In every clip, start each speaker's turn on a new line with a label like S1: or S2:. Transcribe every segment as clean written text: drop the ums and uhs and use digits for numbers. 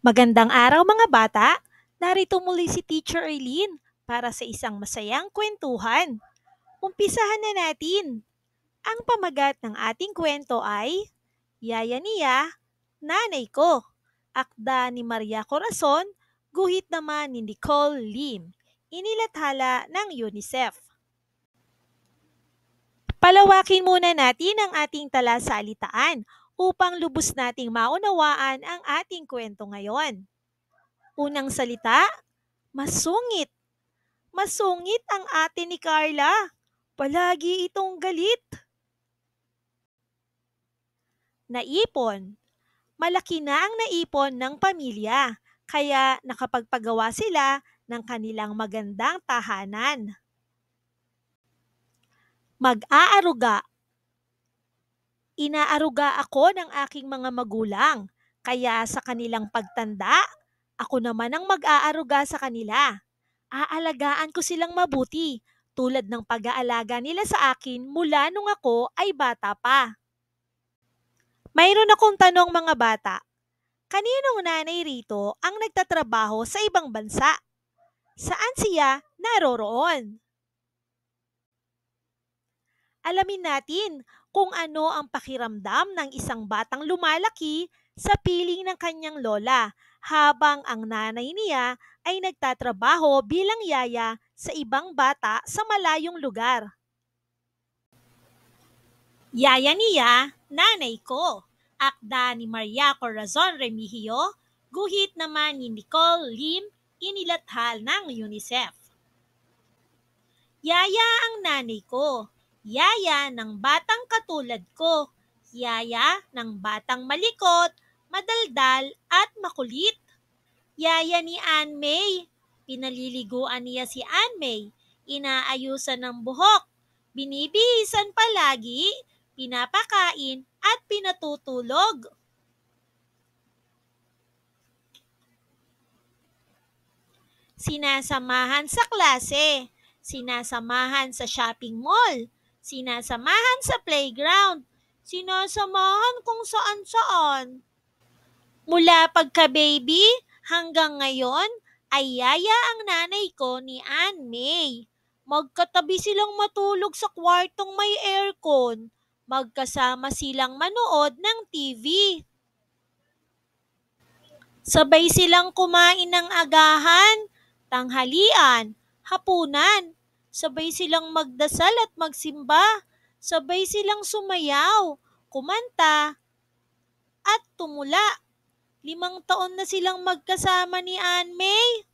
S1: Magandang araw mga bata! Narito muli si Teacher Eileen para sa isang masayang kwentuhan. Umpisahan na natin. Ang pamagat ng ating kwento ay Yaya Niya, Nanay Ko. Akda ni Maria Corazon, guhit naman ni Nicole Lim. Inilathala ng UNICEF. Palawakin muna natin ang ating talasalitaan upang lubos nating maunawaan ang ating kwento ngayon. Unang salita, masungit. Masungit ang ate ni Carla. Palagi itong galit. Naipon. Malaki na ang naipon ng pamilya, kaya nakapagpagawa sila ng kanilang magandang tahanan. Mag-aaruga. Inaaruga ako ng aking mga magulang, kaya sa kanilang pagtanda, ako naman ang mag-aaruga sa kanila. Aalagaan ko silang mabuti, tulad ng pag-aalaga nila sa akin mula nung ako ay bata pa. Mayroon akong tanong mga bata. Kaninong nanay rito ang nagtatrabaho sa ibang bansa? Saan siya naroroon? Alamin natin kung ano ang pakiramdam ng isang batang lumalaki sa piling ng kanyang lola habang ang nanay niya ay nagtatrabaho bilang yaya sa ibang bata sa malayong lugar. Yaya Niya, Nanay Ko. Akda ni Maria Corazon Remigio, guhit naman ni Nicole Lim, inilathal ng UNICEF. Yaya ang nanay ko. Yaya ng batang katulad ko. Yaya ng batang malikot, madaldal at makulit. Yaya ni Ann May. Pinaliliguan niya si Ann May. Inaayusan ng buhok. Binibihisan palagi, pinapakain at pinatutulog. Sinasamahan sa klase. Sinasamahan sa shopping mall. Sinasamahan sa playground. Sinasamahan kung saan-saan. Mula pagka-baby hanggang ngayon ay yaya ang nanay ko ni Ann May. Magkatabi silang matulog sa kwartong may aircon. Magkasama silang manood ng TV. Sabay silang kumain ng agahan, tanghalian, hapunan. Sabay silang magdasal at magsimba. Sabay silang sumayaw, kumanta, at tumula. 5 taon na silang magkasama ni Ann May.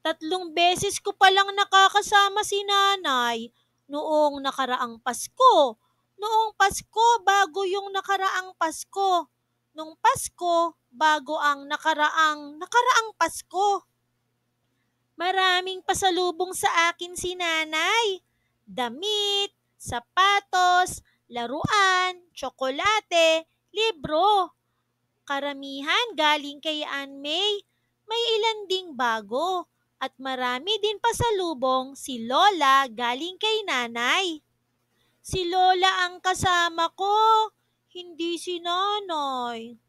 S1: 3 beses ko palang nakakasama si nanay. Noong nakaraang Pasko. Noong Pasko bago yung nakaraang Pasko. Noong Pasko bago ang nakaraang Pasko. Maraming pasalubong sa akin si nanay. Damit, sapatos, laruan, tsokolate, libro. Karamihan galing kay Ann May. May ilan ding bago. At marami din pasalubong si Lola galing kay nanay. Si Lola ang kasama ko, hindi si nanay.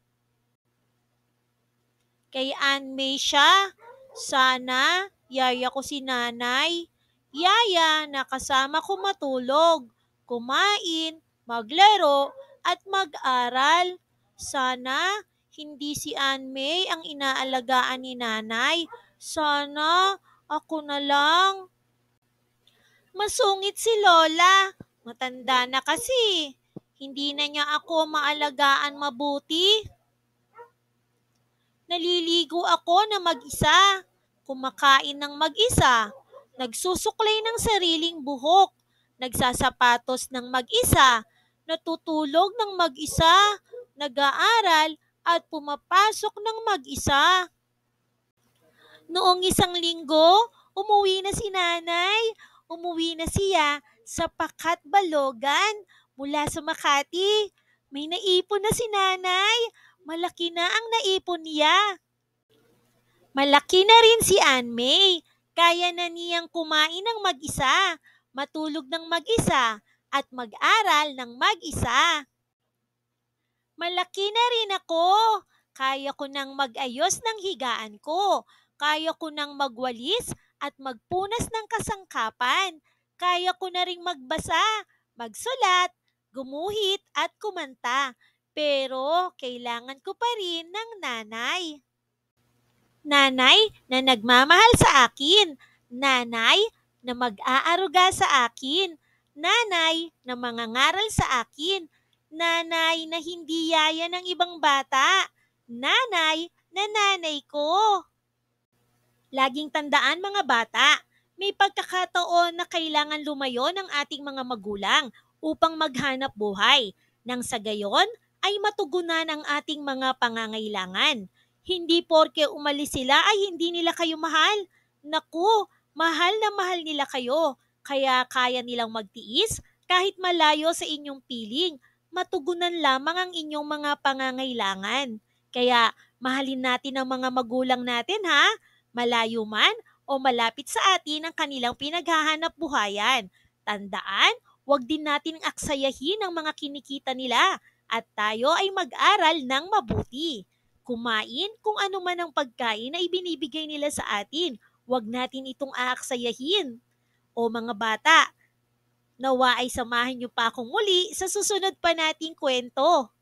S1: Kay Ann May siya. Sana, yaya ko si nanay. Yaya na kasama ko matulog, kumain, maglaro, at mag-aral. Sana, hindi si Ann May ang inaalagaan ni nanay. Sana, ako na lang. Masungit si Lola. Matanda na kasi. Hindi na niya ako maalagaan mabuti. Naliligo ako na mag-isa. Kumakain ng mag-isa. Nagsusuklay ng sariling buhok. Nagsasapatos ng mag-isa. Natutulog ng mag-isa. Nag-aaral at pumapasok ng mag-isa. Noong 1 linggo, umuwi na si nanay. Umuwi na siya sa Pakat, Balogan mula sa Makati. May naipon na si nanay. Malaki na ang naipon niya. Malaki na rin si Ann May. Kaya na niyang kumain ng mag-isa, matulog ng mag-isa, at mag-aral ng mag-isa. Malaki na rin ako. Kaya ko nang mag-ayos ng higaan ko. Kaya ko nang magwalis at magpunas ng kasangkapan. Kaya ko na ring magbasa, magsulat, gumuhit at kumanta. Pero kailangan ko pa rin ng nanay. Nanay na nagmamahal sa akin. Nanay na mag-aaruga sa akin. Nanay na mangangaral sa akin. Nanay na hindi yaya ng ibang bata. Nanay na nanay ko. Laging tandaan mga bata, may pagkakataon na kailangan lumayo ng ating mga magulang upang maghanap buhay. Nang sa gayon ay matugunan ang ating mga pangangailangan. Hindi porke umalis sila ay hindi nila kayo mahal. Naku, mahal na mahal nila kayo. Kaya kaya nilang magtiis kahit malayo sa inyong piling. Matugunan lamang ang inyong mga pangangailangan. Kaya mahalin natin ang mga magulang natin ha. Malayo man o malapit sa atin ang kanilang pinaghahanap buhayan. Tandaan, huwag din nating aksayahin ang mga kinikita nila at tayo ay mag-aral ng mabuti. Kumain kung ano man ang pagkain na ibinibigay nila sa atin. Huwag natin itong aaksayahin. O mga bata, nawa ay samahan niyo pa akong muli sa susunod pa nating kwento.